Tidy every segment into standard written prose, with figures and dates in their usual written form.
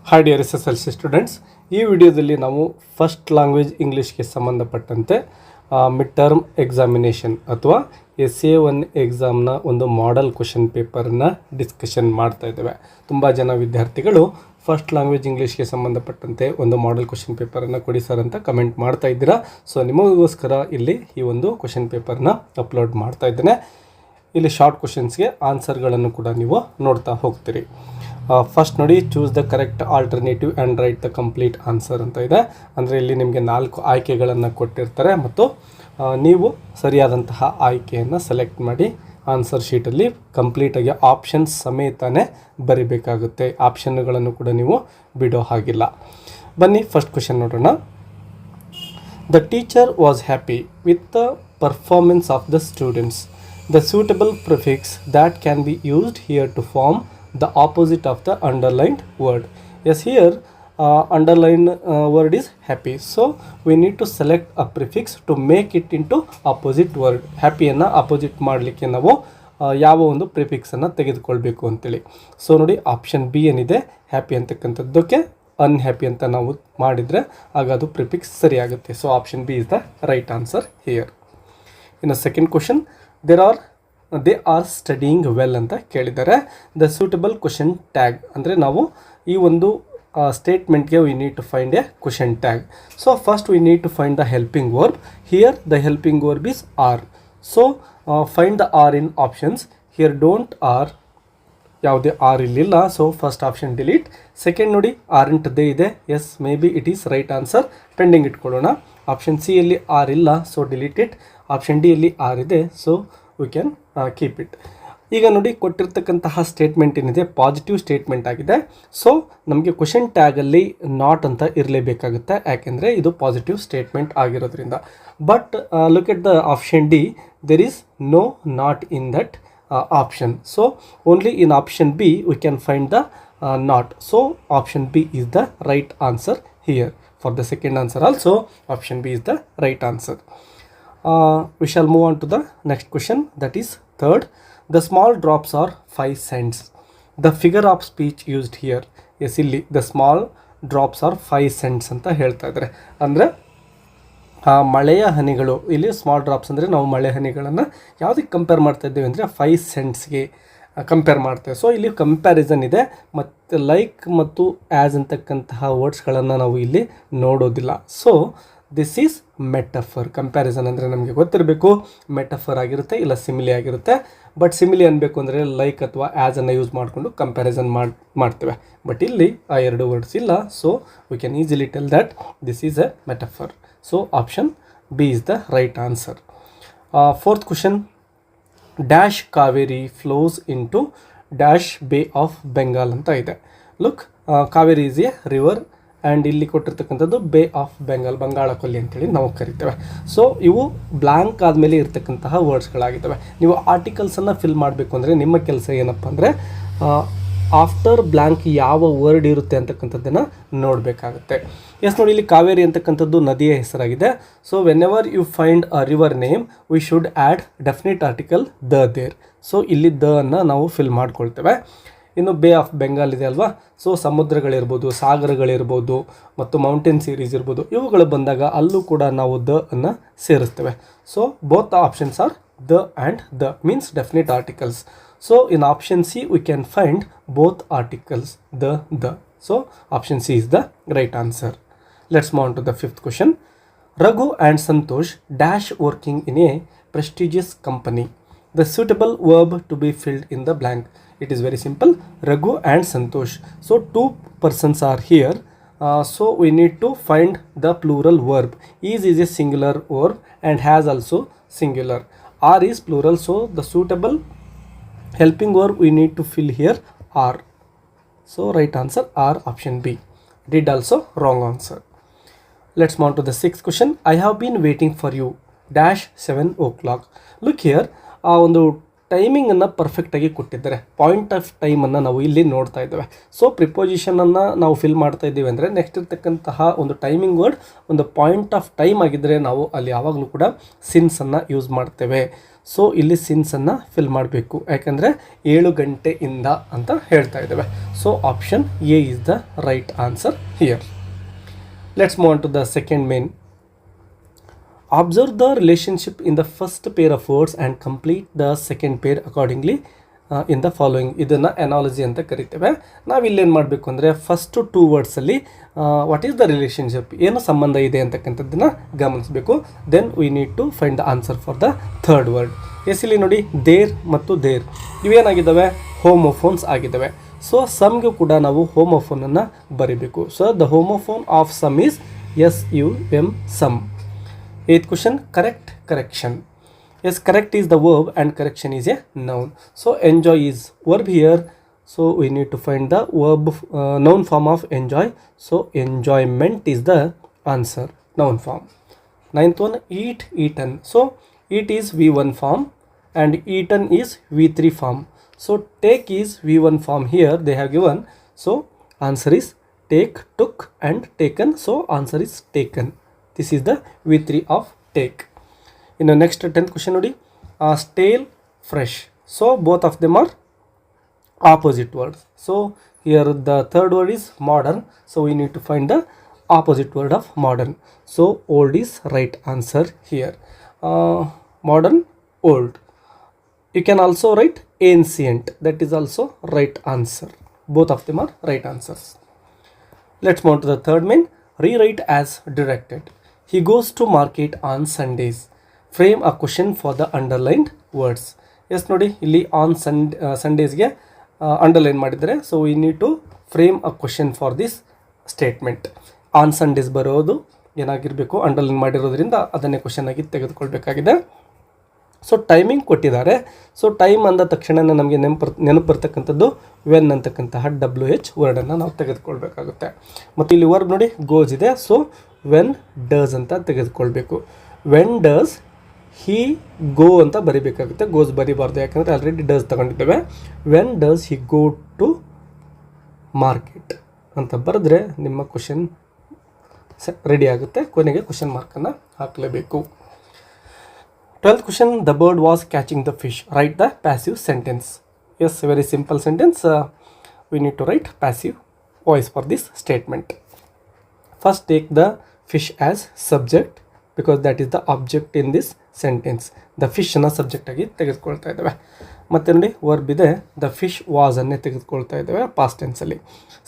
Hi dear SSLC students, ಈ ವಿಡಿಯೋದಲ್ಲಿ ನಾವು ಫಸ್ಟ್ ಲ್ಯಾಂಗ್ವೇಜ್ ಇಂಗ್ಲೀಷ್ಗೆ ಸಂಬಂಧಪಟ್ಟಂತೆ ಮಿಡ್ ಟರ್ಮ್ ಎಕ್ಸಾಮಿನೇಷನ್ ಅಥವಾ SA1 ಎಕ್ಸಾಮ್ನ ಒಂದು ಮಾಡೆಲ್ ಕ್ವಶನ್ ಪೇಪರನ್ನು ಡಿಸ್ಕಷನ್ ಮಾಡ್ತಾ ಇದ್ದೇವೆ. ತುಂಬ ಜನ ವಿದ್ಯಾರ್ಥಿಗಳು ಫಸ್ಟ್ ಲ್ಯಾಂಗ್ವೇಜ್ ಇಂಗ್ಲೀಷ್ಗೆ ಸಂಬಂಧಪಟ್ಟಂತೆ ಒಂದು ಮಾಡೆಲ್ ಕ್ವಶನ್ ಪೇಪರನ್ನು ಕೊಡಿ ಸರ್ ಅಂತ ಕಮೆಂಟ್ ಮಾಡ್ತಾ ಇದ್ದೀರಾ. ಸೊ ನಿಮಗೋಸ್ಕರ ಇಲ್ಲಿ ಈ ಒಂದು ಕ್ವಶನ್ ಪೇಪರ್ನ ಅಪ್ಲೋಡ್ ಮಾಡ್ತಾ ಇದ್ದೇನೆ. ಇಲ್ಲಿ ಶಾರ್ಟ್ ಕ್ವಶನ್ಸ್ಗೆ ಆನ್ಸರ್ಗಳನ್ನು ಕೂಡ ನೀವು ನೋಡ್ತಾ ಹೋಗ್ತೀರಿ. ಫಸ್ಟ್ ನೋಡಿ, choose the correct alternative and right the complete answer ಅಂತ ಇದೆ. ಅಂದರೆ ಇಲ್ಲಿ ನಿಮಗೆ 4 ಆಯ್ಕೆಗಳನ್ನು ಕೊಟ್ಟಿರ್ತಾರೆ ಮತ್ತು ನೀವು ಸರಿಯಾದಂತಹ ಆಯ್ಕೆಯನ್ನು ಸೆಲೆಕ್ಟ್ ಮಾಡಿ ಆನ್ಸರ್ ಶೀಟಲ್ಲಿ ಕಂಪ್ಲೀಟಾಗಿ ಆಪ್ಷನ್ಸ್ ಸಮೇತನೇ ಬರಿಬೇಕಾಗುತ್ತೆ. ಆಪ್ಷನ್ಗಳನ್ನು ಕೂಡ ನೀವು ಬಿಡೋ ಹಾಗಿಲ್ಲ. ಬನ್ನಿ ಫಸ್ಟ್ ಕ್ವಶನ್ ನೋಡೋಣ. The teacher was happy with the performance of the students. The suitable prefix that can be used here to form the opposite of the underlined word. Yes, here underlined word is happy. So we need to select a prefix to make it into opposite word. Happy ಅನ್ನು opposite ಮಾಡಲಿಕ್ಕೆ ನಾವು ಯಾವ ಒಂದು prefix ಅನ್ನು ತೆಗೆದುಕೊಳ್ಬೇಕು ಅಂತೇಳಿ. So ನೋಡಿ, option B ಏನಿದೆ ಹ್ಯಾಪಿ ಅಂತಕ್ಕಂಥದ್ದಕ್ಕೆ ಅನ್ಹ್ಯಾಪಿ ಅಂತ ನಾವು ಮಾಡಿದರೆ ಆಗ ಅದು ಪ್ರಿಫಿಕ್ಸ್ ಸರಿಯಾಗುತ್ತೆ. So option B is the right answer here. ಇನ್ನು second question, they are studying well ಅಂತ ಕೇಳಿದ್ದಾರೆ. ದ ಸೂಟಬಲ್ ಕ್ವಶನ್ ಟ್ಯಾಗ್ ಅಂದರೆ ನಾವು ಈ ಒಂದು ಸ್ಟೇಟ್ಮೆಂಟ್ಗೆ we need to find a question tag. So first we need to find the helping verb. Here the helping verb is are. So find the are in options. Here don't are, ಯಾವುದೇ are ಇಲ್ಲಿಲ್ಲ. So first option delete. Second ನೋಡಿ, aren't they ಇದೆ. Yes, maybe it is right answer. Pending ಇಟ್ಕೊಳ್ಳೋಣ. Option C ಯಲ್ಲಿ are ಇಲ್ಲ, so delete it. Option D ಯಲ್ಲಿ are ಇದೆ, so we can keep it. ಈಗ ನೋಡಿ, ಕೊಟ್ಟಿರ್ತಕ್ಕಂತಹ ಸ್ಟೇಟ್ಮೆಂಟ್ ಏನಿದೆ ಪಾಸಿಟಿವ್ ಸ್ಟೇಟ್ಮೆಂಟ್ ಆಗಿದೆ. ಸೊ ನಮಗೆ ಕ್ವಶನ್ ಟ್ಯಾಗಲ್ಲಿ ನಾಟ್ ಅಂತ ಇರಲೇಬೇಕಾಗುತ್ತೆ, ಯಾಕೆಂದರೆ ಇದು ಪಾಸಿಟಿವ್ ಸ್ಟೇಟ್ಮೆಂಟ್ ಆಗಿರೋದ್ರಿಂದ. But look at the option D, there is no not in that option. So only in option B we can find the not. So option B is the right answer here. For the second answer also option B is the right answer. We shall move on to the next question, that is third. The small drops are 5 cents. The figure of speech used here. Yes, ಇಲ್ಲಿ the small drops are 5 cents ಅಂತ ಹೇಳ್ತಾ ಇದ್ದಾರೆ. ಅಂದರೆ ಮಳೆಯ ಹನಿಗಳು, ಇಲ್ಲಿ small drops ಅಂದರೆ ನಾವು ಮಳೆ ಹನಿಗಳನ್ನು ಯಾವುದಕ್ಕೆ ಕಂಪೇರ್ ಮಾಡ್ತಾ ಇದ್ದೇವೆ ಅಂದರೆ 5 ಸೆಂಟ್ಸ್ಗೆ ಕಂಪೇರ್ ಮಾಡ್ತೇವೆ. ಸೊ ಇಲ್ಲಿ ಕಂಪ್ಯಾರಿಸನ್ ಇದೆ ಮತ್ತು ಲೈಕ್ ಮತ್ತು ಆ್ಯಸ್ ಅಂತಕ್ಕಂತಹ ವರ್ಡ್ಸ್ಗಳನ್ನು ನಾವು ಇಲ್ಲಿ ನೋಡೋದಿಲ್ಲ. So this is metaphor. Comparison ಅಂದರೆ ನಮಗೆ ಗೊತ್ತಿರಬೇಕು ಮೆಟಫರ್ ಆಗಿರುತ್ತೆ ಇಲ್ಲ ಸಿಮಿಲಿ ಆಗಿರುತ್ತೆ. ಬಟ್ ಸಿಮಿಲಿ ಅನ್ಬೇಕು ಅಂದರೆ ಲೈಕ್ ಅಥವಾ ಆ್ಯಸನ್ನು ಯೂಸ್ ಮಾಡಿಕೊಂಡು ಕಂಪ್ಯಾರಿಸನ್ ಮಾಡ್ತೇವೆ. ಬಟ್ ಇಲ್ಲಿ ಆ 2 ವರ್ಡ್ಸ್ ಇಲ್ಲ. So we can easily tell that this is A metaphor. So option B is the right answer. Fourth question, dash Kaveri flows into dash Bay of Bengal ಅಂತ ಇದೆ. Look, Kaveri is A river and ಇಲ್ಲಿ ಕೊಟ್ಟಿರ್ತಕ್ಕಂಥದ್ದು bay of Bengal, Bangala ಕೊಲ್ಲಿ ಅಂತೇಳಿ ನಾವು ಕರಿತೇವೆ. So ಇವು blank ಆದಮೇಲೆ ಇರ್ತಕ್ಕಂತಹ ವರ್ಡ್ಸ್ಗಳಾಗಿದ್ದಾವೆ. ನೀವು ಆರ್ಟಿಕಲ್ಸನ್ನು ಫಿಲ್ ಮಾಡಬೇಕು ಅಂದರೆ ನಿಮ್ಮ ಕೆಲಸ ಏನಪ್ಪ ಅಂದರೆ ಆಫ್ಟರ್ ಬ್ಲ್ಯಾಂಕ್ ಯಾವ ವರ್ಡ್ ಇರುತ್ತೆ ಅಂತಕ್ಕಂಥದ್ದನ್ನು ನೋಡಬೇಕಾಗುತ್ತೆ. ಎಸ್ ನೋಡಿ, ಇಲ್ಲಿ ಕಾವೇರಿ ಅಂತಕ್ಕಂಥದ್ದು ನದಿಯ ಹೆಸರಾಗಿದೆ. So whenever you find a river name we should add definite article the there. So ಇಲ್ಲಿ ದ ಅನ್ನು ನಾವು ಫಿಲ್ ಮಾಡ್ಕೊಳ್ತೇವೆ. ಇನ್ನು ಬೇ ಆಫ್ ಬೆಂಗಾಲ್ ಇದೆ ಅಲ್ವಾ. ಸೊ ಸಮುದ್ರಗಳಿರ್ಬೋದು, ಸಾಗರಗಳಿರ್ಬೋದು ಮತ್ತು ಮೌಂಟೇನ್ ಸೀರೀಸ್ ಇರ್ಬೋದು, ಇವುಗಳು ಬಂದಾಗ ಅಲ್ಲೂ ಕೂಡ ನಾವು ದ ಅನ್ನು ಸೇರಿಸ್ತೇವೆ. So both options are the and the means definite articles. So in option C we can find both articles the. So option C is the right answer. Let's move on to the fifth question. Raghu and Santosh dash working in a prestigious company. The suitable verb to be filled in the blank. It is very simple. Raghu and Santosh. So 2 persons are here. So we need to find the plural verb. Is a singular verb and has also singular. Are is plural. So the suitable helping verb we need to fill here are. So right answer are option B. Did also wrong answer. Let's move on to the sixth question. I have been waiting for you dash 7 o'clock. Look here, ಆ ಒಂದು ಟೈಮಿಂಗನ್ನು ಪರ್ಫೆಕ್ಟಾಗಿ ಕೊಟ್ಟಿದ್ದಾರೆ. Point of ಟೈಮನ್ನು ನಾವು ಇಲ್ಲಿ ನೋಡ್ತಾ ಇದ್ದೇವೆ. So ಪ್ರಿಪೋಸಿಷನನ್ನು ನಾವು ಫಿಲ್ ಮಾಡ್ತಾ ಇದ್ದೀವಿ ಅಂದರೆ ನೆಕ್ಸ್ಟ್ ಇರ್ತಕ್ಕಂತಹ ಒಂದು ಟೈಮಿಂಗ್ ವರ್ಡ್ ಒಂದು ಪಾಯಿಂಟ್ ಆಫ್ ಟೈಮ್ ಆಗಿದ್ದರೆ ನಾವು ಅಲ್ಲಿ ಯಾವಾಗಲೂ ಕೂಡ ಸಿನ್ಸನ್ನು ಯೂಸ್ ಮಾಡ್ತೇವೆ. ಸೊ ಇಲ್ಲಿ ಸಿನ್ಸನ್ನು ಫಿಲ್ ಮಾಡಬೇಕು, ಯಾಕಂದರೆ 7 ಗಂಟೆಯಿಂದ ಅಂತ ಹೇಳ್ತಾ ಇದ್ದೇವೆ. So option A is the right answer here. Let's move on to the second main. Observe the relationship in the first pair of words and complete the second pair accordingly in the following. ಇದನ್ನು analogy ಅಂತ ಕರಿತೇವೆ. ನಾವು ಇಲ್ಲೇನು ಮಾಡಬೇಕು ಅಂದರೆ first 2 ವರ್ಡ್ಸಲ್ಲಿ what is the relationship, ಏನು ಸಂಬಂಧ ಇದೆ ಅಂತಕ್ಕಂಥದ್ದನ್ನು ಗಮನಿಸಬೇಕು. Then we need to find the answer for the third word. ಇಲ್ಲಿ ನೋಡಿ ದೇರ್ ಮತ್ತು ದೇರ್ ಇವೇನಾಗಿದ್ದಾವೆ, ಹೋಮೋಫೋನ್ಸ್ ಆಗಿದ್ದಾವೆ. ಸೊ ಸಮ್ಗೂ ಕೂಡ ನಾವು ಹೋಮೋಫೋನನ್ನು ಬರೀಬೇಕು. So the homophone of sum is SUM, sum. 8th question, correct, correction. Yes, correct is the verb and correction is a noun. So enjoy is verb here. So we need to find the verb noun form of enjoy. So enjoyment is the answer, noun form. 9th one, eat, eaten. So eat is V1 form and eaten is V3 form. So take is V1 form here they have given. So answer is take, took and taken. So answer is taken. This is the V3 of take. In the next 10th question nodi, stale, fresh. So both of them are opposite words. So here the third word is modern. So we need to find the opposite word of modern. So old is right answer here. Modern, old. You can also write ancient. That is also right answer. Both of them are right answers. Let's move on to the third main. Rewrite as directed. He goes to market on Sundays. Frame a question for the underlined words. Yes ನೋಡಿ ಇಲ್ಲಿ on ಸಂಡೇಸ್ಗೆ underline ಮಾಡಿದರೆ. So we need to frame a question for this statement. On Sundays ಬರೋದು ಏನಾಗಿರಬೇಕು, underline ಮಾಡಿರೋದ್ರಿಂದ ಅದನ್ನೇ question ಆಗಿ ತೆಗೆದುಕೊಳ್ಬೇಕಾಗಿದೆ. ಸೊ ಟೈಮಿಂಗ್ ಕೊಟ್ಟಿದ್ದಾರೆ. ಸೊ ಟೈಮ್ ಅಂದ ತಕ್ಷಣ ನಮಗೆ ನೆನಪು ಬರ್ತಕ್ಕಂಥದ್ದು ವೆನ್ ಅಂತಕ್ಕಂತಹ WH ವರ್ಡನ್ನು ನಾವು ತೆಗೆದುಕೊಳ್ಬೇಕಾಗುತ್ತೆ. ಮತ್ತು ಇಲ್ಲಿ ವರ್ಬ್ ನೋಡಿ ಗೋಸ್ ಇದೆ. ಸೊ ವೆನ್ ಡಸ್ ಅಂತ ತೆಗೆದುಕೊಳ್ಬೇಕು. ವೆನ್ ಡಸ್ ಹಿ ಗೋ ಅಂತ ಬರಿಬೇಕಾಗುತ್ತೆ, ಗೋಸ್ ಬರಿಬಾರ್ದು, ಯಾಕಂದರೆ ಆಲ್ರೆಡಿ ಡಸ್ ತಗೊಂಡಿದ್ದೇವೆ. When does he go to market ಅಂತ ಬರೆದ್ರೆ ನಿಮ್ಮ ಕ್ವಶನ್ ರೆಡಿ ಆಗುತ್ತೆ. ಕೊನೆಗೆ ಕ್ವಶನ್ ಮಾರ್ಕನ್ನು ಹಾಕಲೇಬೇಕು. 12th question, the bird was catching the fish. Write the passive sentence. Yes, very simple sentence. We need to write passive voice for this statement. First take the fish as subject because that is the object in this sentence. The fish ಅನ್ನು subject ಆಗಿ ತೆಗೆದುಕೊಳ್ತಾ ಇದ್ದೇವೆ. ಮತ್ತೆ ನೋಡಿ verb ಇದೆ, the fish was ಅನ್ನೇ ತೆಗೆದುಕೊಳ್ತಾ ಇದ್ದೇವೆ ಪಾಸ್ಟ್ ಟೆನ್ಸಲ್ಲಿ.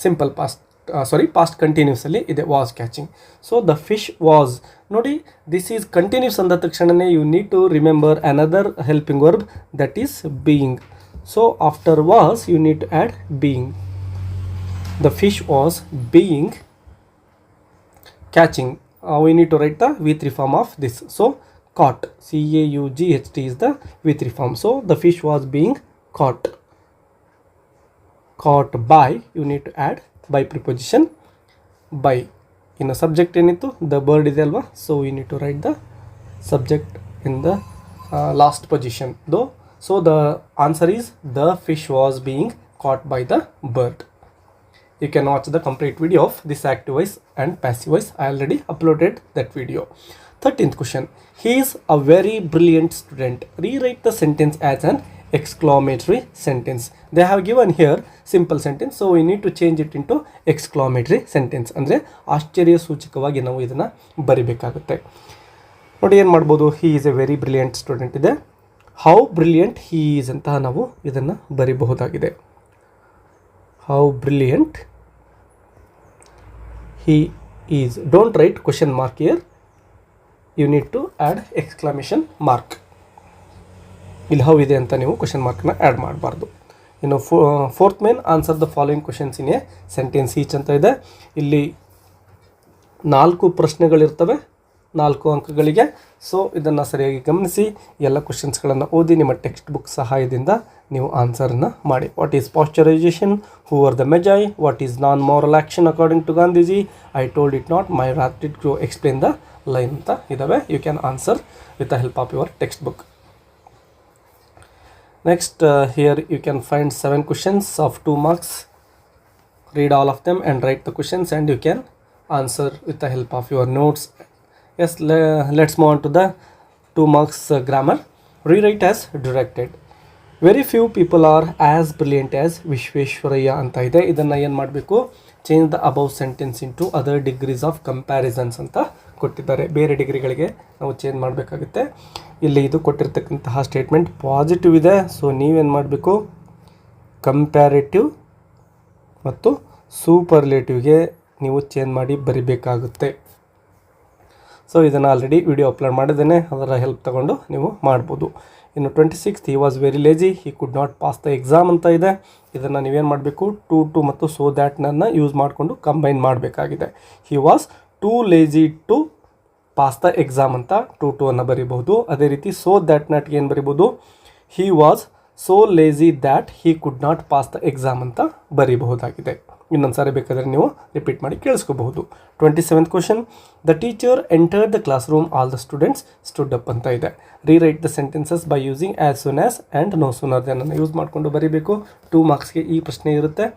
ಸಿಂಪಲ್ ಪಾಸ್ಟ್ ಕಂಟಿನ್ಯೂಸಲ್ಲಿ ಇದೆ was catching. So the fish was ನೋಡಿ, ದಿಸ್ ಈಸ್ ಕಂಟಿನ್ಯೂಸ್ ಅಂದ ತಕ್ಷಣವೇ you need to remember another helping verb that is being. So after was you need to add being. The fish was being catching. We need to write the V3 form of this. So caught, CAUGHT is the V3 form. So the fish was being caught. Caught by, you need to add by preposition by. In a subject ಏನಿತ್ತು, the bird ಇದೆ ಅಲ್ವಾ. So we need to write the subject in the last position though. So the answer is the fish was being caught by the bird. You can watch the complete video of this active voice and passive voice. I already uploaded that video. 13th question. He is a very brilliant student. Rewrite the sentence as an exclamatory sentence. They have given here simple sentence. So we need to change it into exclamatory sentence. ಅಂದರೆ ಆಶ್ಚರ್ಯ ಸೂಚಕವಾಗಿ ನಾವು ಇದನ್ನು ಬರಿಬೇಕಾಗುತ್ತೆ. ನೋಡಿ ಏನು ಮಾಡ್ಬೋದು, he is a very brilliant student ಇದೆ. How brilliant he is ಅಂತ ನಾವು ಇದನ್ನು ಬರಿಬಹುದಾಗಿದೆ. How brilliant he is. Don't write question mark here. You need to add exclamation mark. ಇಲ್ಲಿ how ಇದೆ ಅಂತ ನೀವು ಕ್ವಶನ್ ಮಾರ್ಕ್ನ ಆ್ಯಡ್ ಮಾಡಬಾರ್ದು. ಇನ್ನು fourth main, answer the following questions in a sentence each ಅಂತ ಇದೆ. ಇಲ್ಲಿ 4 ಪ್ರಶ್ನೆಗಳಿರ್ತವೆ, 4 ಅಂಕಗಳಿಗೆ. ಸೊ ಇದನ್ನು ಸರಿಯಾಗಿ ಗಮನಿಸಿ, ಎಲ್ಲ ಕ್ವಶನ್ಸ್ಗಳನ್ನು ಓದಿ ನಿಮ್ಮ ಟೆಕ್ಸ್ಟ್ ಬುಕ್ ಸಹಾಯದಿಂದ ನೀವು ಆನ್ಸರನ್ನು ಮಾಡಿ. What is pasteurization, who are the magi, what is non moral action according to Gandhiji, I told it not, my rated to explain the line ಅಂತ ಇದ್ದಾವೆ. You can answer with the help of your text book. Next here you can find 7 questions of 2 marks. Read all of them and write the questions and you can answer with the help of your notes. Yes, let's move on to the 2 marks grammar. Rewrite as directed. Very few people are as brilliant as Visvesvaraya ಅಂತ ಇದೆ. ಇದನ್ನು ಏನು ಮಾಡಬೇಕು, change the above sentence into other degrees of comparisons ಅಂತ ಕೊಟ್ಟಿದ್ದಾರೆ. ಬೇರೆ ಡಿಗ್ರಿಗಳಿಗೆ ನಾವು ಚೇಂಜ್ ಮಾಡಬೇಕಾಗುತ್ತೆ. ಇಲ್ಲಿ ಇದು ಕೊಟ್ಟಿರ್ತಕ್ಕಂತಹ ಸ್ಟೇಟ್ಮೆಂಟ್ ಪಾಸಿಟಿವ್ ಇದೆ. ಸೊ ನೀವೇನು ಮಾಡಬೇಕು, ಕಂಪ್ಯಾರಿಟಿವ್ ಮತ್ತು ಸೂಪರ್ಲೇಟಿವ್ಗೆ ನೀವು ಚೇಂಜ್ ಮಾಡಿ ಬರಿಬೇಕಾಗುತ್ತೆ. ಸೊ ಇದನ್ನು ಆಲ್ರೆಡಿ ವಿಡಿಯೋ ಅಪ್ಲೋಡ್ ಮಾಡಿದ್ದೇನೆ, ಅದರ ಹೆಲ್ಪ್ ತಗೊಂಡು ನೀವು ಮಾಡ್ಬೋದು. ಇನ್ನು 26th he was very lazy, he could not pass the exam ಅಂತ ಇದೆ. ಇದನ್ನು ನೀವೇನು ಮಾಡಬೇಕು, ಟು ಮತ್ತು ಸೋ ದ್ಯಾಟ್ನನ್ನು ಯೂಸ್ ಮಾಡಿಕೊಂಡು ಕಂಬೈನ್ ಮಾಡಬೇಕಾಗಿದೆ. He was too lazy to pass the exam ಅಂತ ಟು ಅನ್ನು ಬರಿಬಹುದು. ಅದೇ ರೀತಿ ಸೋ ದ್ಯಾಟ್ ನಾಟ್ಗೆ ಏನು ಬರಿಬೋದು, he was so lazy that he could not pass the exam ಅಂತ ಬರೀಬಹುದಾಗಿದೆ. ಇನ್ನೊಂದು ಸಾರಿ ಬೇಕಾದರೆ ನೀವು ರಿಪೀಟ್ ಮಾಡಿ ಕೇಳಿಸ್ಕೋಬಹುದು. 27th question, the teacher entered the class room, all the students stood up ಅಂತ ಇದೆ. Rewrite the sentences by using as soon as and no sooner than ಅನ್ನು ಯೂಸ್ ಮಾಡಿಕೊಂಡು ಬರೀಬೇಕು. 2 ಮಾರ್ಕ್ಸ್ಗೆ ಈ ಪ್ರಶ್ನೆ ಇರುತ್ತೆ.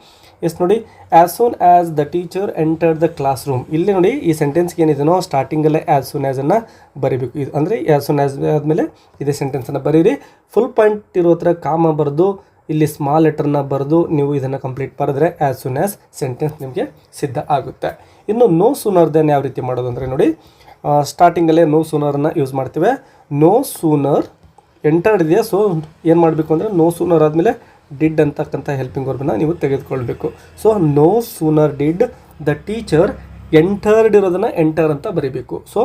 ಎಸ್ ನೋಡಿ, as soon as the teacher entered the class room. ಇಲ್ಲಿ ನೋಡಿ ಈ ಸೆಂಟೆನ್ಸ್ಗೆ ಏನಿದೆನೋ ಸ್ಟಾರ್ಟಿಂಗಲ್ಲೇ ಆ್ಯಸ್ ಸೂನ್ ಆ್ಯಸ್ ಅನ್ನು ಬರೀಬೇಕು. ಇದು ಅಂದರೆ ಆ್ಯಸ್ ಸೂನ್ ಆ್ಯಸ್ ಆದಮೇಲೆ ಇದೇ ಸೆಂಟೆನ್ಸನ್ನು ಬರೀರಿ. ಫುಲ್ ಪಾಯಿಂಟ್ ಇರೋ ಹತ್ರ ಕಾಮ ಬರೆದು ಇಲ್ಲಿ ಸ್ಮಾಲ್ ಲೆಟರ್ನ ಬರೆದು ನೀವು ಇದನ್ನು ಕಂಪ್ಲೀಟ್ ಬರೆದ್ರೆ ಆ್ಯಸ್ ಸೂನ್ ಆ್ಯಸ್ ಸೆಂಟೆನ್ಸ್ ನಿಮಗೆ ಸಿದ್ಧ ಆಗುತ್ತೆ. ಇನ್ನು ನೋ ಸೂನರ್ ದೆನ್ ಯಾವ ರೀತಿ ಮಾಡೋದು ಅಂದರೆ ನೋಡಿ, ಸ್ಟಾರ್ಟಿಂಗಲ್ಲೇ ನೋ ಸೂನರನ್ನು ಯೂಸ್ ಮಾಡ್ತೇವೆ. ನೋ ಸೂನರ್ ಎಂಟರ್ಡ್ ಇದೆಯಾ, ಸೊ ಏನು ಮಾಡಬೇಕು ಅಂದರೆ ನೋ ಸೂನರ್ ಆದಮೇಲೆ ಡಿಡ್ ಅಂತಕ್ಕಂಥ ಹೆಲ್ಪಿಂಗ್ ವರ್ಬನ್ನು ನೀವು ತೆಗೆದುಕೊಳ್ಬೇಕು. So no sooner did the teacher entered ಇರೋದನ್ನು ಎಂಟರ್ ಅಂತ ಬರೀಬೇಕು. So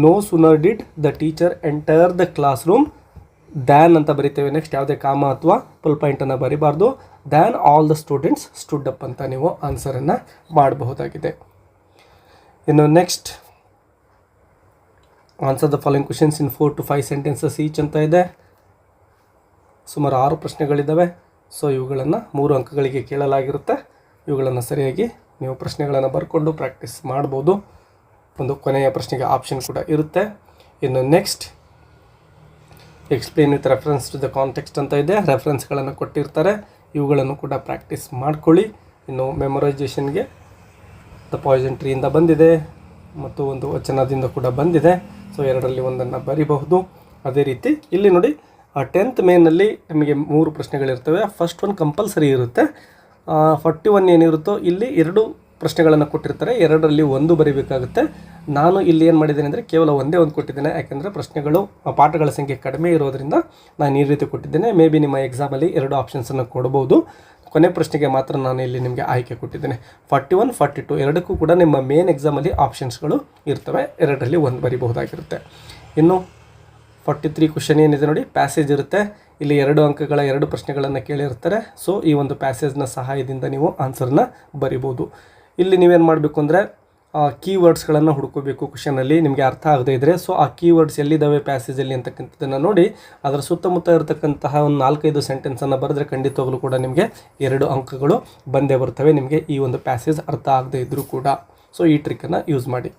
no sooner did the teacher enter the class room, than ಅಂತ ಬರಿತೇವೆ. ನೆಕ್ಸ್ಟ್ ಯಾವುದೇ ಕಾಮ ಅಥವಾ ಫುಲ್ ಪಾಯಿಂಟನ್ನು ಬರಿಬಾರ್ದು. Than all the students stood up ಅಂತ ನೀವು ಆನ್ಸರನ್ನು ಮಾಡಬಹುದಾಗಿದೆ. ಇನ್ನು next, answer the following questions in 4 to 5 sentences each ಅಂತ ಇದೆ. ಸುಮಾರು 6 ಪ್ರಶ್ನೆಗಳಿದ್ದಾವೆ. ಸೊ ಇವುಗಳನ್ನು 3 ಅಂಕಗಳಿಗೆ ಕೇಳಲಾಗಿರುತ್ತೆ. ಇವುಗಳನ್ನು ಸರಿಯಾಗಿ ನೀವು ಪ್ರಶ್ನೆಗಳನ್ನು ಬರ್ಕೊಂಡು ಪ್ರಾಕ್ಟೀಸ್ ಮಾಡ್ಬೋದು. ಒಂದು ಕೊನೆಯ ಪ್ರಶ್ನೆಗೆ ಆಪ್ಷನ್ ಕೂಡ ಇರುತ್ತೆ. ಇನ್ನು next, explain with reference to the context ಅಂತ ಇದೆ. ರೆಫರೆನ್ಸ್ಗಳನ್ನು ಕೊಟ್ಟಿರ್ತಾರೆ, ಇವುಗಳನ್ನು ಕೂಡ ಪ್ರಾಕ್ಟೀಸ್ ಮಾಡ್ಕೊಳ್ಳಿ. ಇನ್ನು ಮೆಮೊರೈಸೇಷನ್ಗೆ ದ ಪಾಯ್ಸನ್ ಟ್ರೀಯಿಂದ ಬಂದಿದೆ ಮತ್ತು ಒಂದು ವಚನದಿಂದ ಕೂಡ ಬಂದಿದೆ. ಸೊ ಎರಡರಲ್ಲಿ ಒಂದನ್ನು ಬರಿಬಹುದು. ಅದೇ ರೀತಿ ಇಲ್ಲಿ ನೋಡಿ, 10th ಮೇನಲ್ಲಿ ನಿಮಗೆ 3 ಪ್ರಶ್ನೆಗಳಿರ್ತವೆ. ಫಸ್ಟ್ ಒನ್ ಕಂಪಲ್ಸರಿ ಇರುತ್ತೆ. 41 ಏನಿರುತ್ತೋ ಇಲ್ಲಿ 2 ಪ್ರಶ್ನೆಗಳನ್ನು ಕೊಟ್ಟಿರ್ತಾರೆ, 2ರಲ್ಲಿ 1 ಬರೀಬೇಕಾಗುತ್ತೆ. ನಾನು ಇಲ್ಲಿ ಏನು ಮಾಡಿದ್ದೇನೆ ಅಂದರೆ ಕೇವಲ ಒಂದೇ ಒಂದು ಕೊಟ್ಟಿದ್ದೇನೆ, ಯಾಕೆಂದರೆ ಪ್ರಶ್ನೆಗಳು ಪಾಠಗಳ ಸಂಖ್ಯೆ ಕಡಿಮೆ ಇರೋದರಿಂದ ನಾನು ಈ ರೀತಿ ಕೊಟ್ಟಿದ್ದೇನೆ. ಮೇ ಬಿ ನಿಮ್ಮ ಎಕ್ಸಾಮಲ್ಲಿ 2 ಆಪ್ಷನ್ಸನ್ನು ಕೊಡ್ಬೋದು. ಕೊನೆ ಪ್ರಶ್ನೆಗೆ ಮಾತ್ರ ನಾನು ಇಲ್ಲಿ ನಿಮಗೆ ಆಯ್ಕೆ ಕೊಟ್ಟಿದ್ದೇನೆ. 41, 42 ಎರಡಕ್ಕೂ ಕೂಡ ನಿಮ್ಮ ಮೇನ್ ಎಕ್ಸಾಮಲ್ಲಿ ಆಪ್ಷನ್ಸ್ಗಳು ಇರ್ತವೆ, 2ರಲ್ಲಿ 1 ಬರೀಬಹುದಾಗಿರುತ್ತೆ. ಇನ್ನು 43 ಕ್ವಶನ್ ಏನಿದೆ ನೋಡಿ, ಪ್ಯಾಸೇಜ್ ಇರುತ್ತೆ. ಇಲ್ಲಿ 2 ಅಂಕಗಳ 2 ಪ್ರಶ್ನೆಗಳನ್ನು ಕೇಳಿರ್ತಾರೆ. ಸೊ ಈ ಒಂದು ಪ್ಯಾಸೇಜ್ನ ಸಹಾಯದಿಂದ ನೀವು ಆನ್ಸರ್ನ ಬರಿಬೋದು. ಇಲ್ಲಿ ನೀವೇನು ಮಾಡಬೇಕು ಅಂದರೆ ಕೀವರ್ಡ್ಸ್ಗಳನ್ನು ಹುಡ್ಕೋಬೇಕು. ಕ್ವಶನಲ್ಲಿ ನಿಮಗೆ ಅರ್ಥ ಆಗದೇ ಇದ್ದರೆ, ಸೊ ಆ ಕೀವರ್ಡ್ಸ್ ಎಲ್ಲಿದ್ದಾವೆ ಪ್ಯಾಸೇಜಲ್ಲಿ ಅಂತಕ್ಕಂಥದ್ದನ್ನು ನೋಡಿ ಅದರ ಸುತ್ತಮುತ್ತ ಇರತಕ್ಕಂತಹ ಒಂದು 4-5 ಸೆಂಟೆನ್ಸನ್ನು ಬರೆದ್ರೆ ಖಂಡಿತವಾಗಲೂ ಕೂಡ ನಿಮಗೆ 2 ಅಂಕಗಳು ಬಂದೇ ಬರ್ತವೆ, ನಿಮಗೆ ಈ ಒಂದು ಪ್ಯಾಸೇಜ್ ಅರ್ಥ ಆಗದೇ ಇದ್ದರೂ ಕೂಡ. ಸೊ ಈ ಟ್ರಿಕ್ಕನ್ನು ಯೂಸ್ ಮಾಡಿ.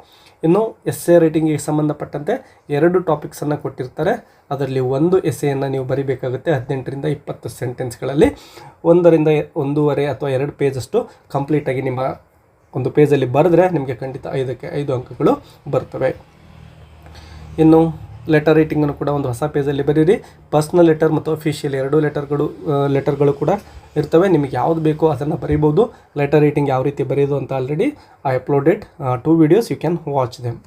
ಇನ್ನು ಎಸ್ಸೆ ರೈಟಿಂಗಿಗೆ ಸಂಬಂಧಪಟ್ಟಂತೆ 2 ಟಾಪಿಕ್ಸನ್ನು ಕೊಟ್ಟಿರ್ತಾರೆ. ಅದರಲ್ಲಿ ಒಂದು ಎಸ್ಸೆಯನ್ನು ನೀವು ಬರಿಬೇಕಾಗುತ್ತೆ. 18ರಿಂದ 20 ಸೆಂಟೆನ್ಸ್ಗಳಲ್ಲಿ 1ರಿಂದ 1.5 ಅಥವಾ 2 ಪೇಜಷ್ಟು ಕಂಪ್ಲೀಟಾಗಿ ನಿಮ್ಮ ಒಂದು ಪೇಜಲ್ಲಿ ಬರೆದ್ರೆ ನಿಮಗೆ ಖಂಡಿತ 5ಕ್ಕೆ 5 ಅಂಕಗಳು ಬರ್ತವೆ. ಇನ್ನು ಲೆಟರ್ ರೈಟಿಂಗನ್ನು ಕೂಡ ಒಂದು ಹೊಸ ಪೇಜಲ್ಲಿ ಬರೀರಿ. ಪರ್ಸ್ನಲ್ ಲೆಟರ್ ಮತ್ತು ಅಫಿಷಿಯಲ್ 2 ಲೆಟರ್ಗಳು ಕೂಡ ಇರ್ತವೆ. ನಿಮಗೆ ಯಾವುದು ಬೇಕೋ ಅದನ್ನು ಬರೀಬೋದು. ಲೆಟರ್ ರೈಟಿಂಗ್ ಯಾವ ರೀತಿ ಬರೆಯೋದು ಅಂತ already I uploaded 2 videos, you can watch them.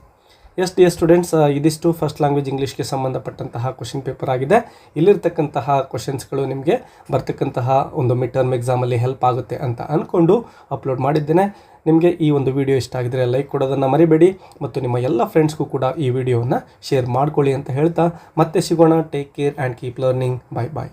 Yes dear students, ಇದಿಷ್ಟು ಫಸ್ಟ್ ಲ್ಯಾಂಗ್ವೇಜ್ ಇಂಗ್ಲೀಷ್ಗೆ ಸಂಬಂಧಪಟ್ಟಂತಹ ಕ್ವಶನ್ ಪೇಪರ್ ಆಗಿದೆ. ಇಲ್ಲಿರ್ತಕ್ಕಂತಹ ಕ್ವಶನ್ಸ್ಗಳು ನಿಮಗೆ ಬರ್ತಕ್ಕಂತಹ ಒಂದು ಮಿಡ್ ಟರ್ಮ್ ಎಕ್ಸಾಮಲ್ಲಿ ಹೆಲ್ಪ್ ಆಗುತ್ತೆ ಅಂತ ಅಂದ್ಕೊಂಡು ಅಪ್ಲೋಡ್ ಮಾಡಿದ್ದೇನೆ. ನಿಮಗೆ ಈ ಒಂದು ವಿಡಿಯೋ ಇಷ್ಟ ಆಗಿದರೆ ಲೈಕ್ ಕೊಡೋದನ್ನು ಮರಿಬೇಡಿ ಮತ್ತು ನಿಮ್ಮ ಎಲ್ಲ ಫ್ರೆಂಡ್ಸ್ಗೂ ಕೂಡ ಈ ವಿಡಿಯೋವನ್ನು ಶೇರ್ ಮಾಡ್ಕೊಳ್ಳಿ ಅಂತ ಹೇಳ್ತಾ ಮತ್ತೆ ಸಿಗೋಣ. Take care and keep learning. Bye bye.